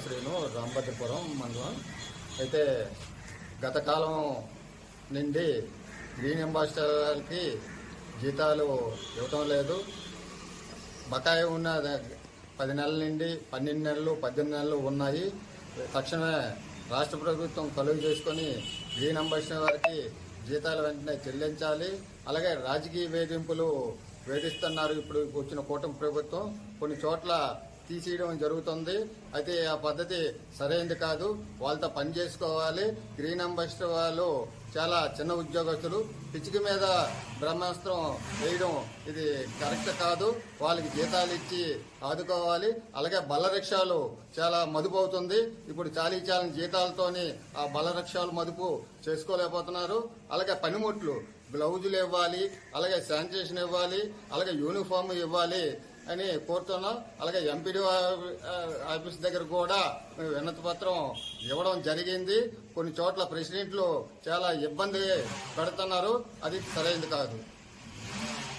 శ్రీను రాంభద్రపురం మండలం. అయితే గత కాలం నుండి గ్రీన్ అంబాసిడర్కి జీతాలు ఇవ్వటం లేదు. బకాయి ఉన్న 10 నెలల నుండి 12 నెలలు 18 నెలలు ఉన్నాయి. తక్షణమే రాష్ట్ర ప్రభుత్వం కలుగు చేసుకొని గ్రీన్ అంబాసిడర్ వారికి జీతాలు వెంటనే చెల్లించాలి. అలాగే రాజకీయ వేధింపులు వేధిస్తున్నారు ఇప్పుడు వచ్చిన కూటమి ప్రభుత్వం. కొన్ని చోట్ల తీసేయడం జరుగుతుంది. అయితే ఆ పద్ధతి సరైనది కాదు. వాళ్ళతో పని చేసుకోవాలి. గ్రీన్ అంబాసిడర్ వాళ్ళు చాలా చిన్న ఉద్యోగస్తులు. పిచ్చిక మీద బ్రహ్మాస్త్రం వేయడం ఇది కరెక్ట్ కాదు. వాళ్ళకి జీతాలు ఇచ్చి ఆదుకోవాలి. అలాగే బల్ల రిక్షాలు చాలా మదుపు అవుతుంది. ఇప్పుడు చాలీ జీతాలతోని ఆ బల్ల రిక్షాలు మదుపు చేసుకోలేకపోతున్నారు. అలాగే పనిముట్లు గ్లౌజులు ఇవ్వాలి, అలాగే శానిటేషన్ ఇవ్వాలి, అలాగే యూనిఫామ్ ఇవ్వాలి అని కోరుతున్నాం. అలాగే ఎంపీడీ ఆఫీస్ దగ్గర కూడా వినతి పత్రం ఇవ్వడం జరిగింది. కొన్ని చోట్ల ప్రెసిడెంట్లు చాలా ఇబ్బంది పెడుతున్నారు. అది సరైనది కాదు.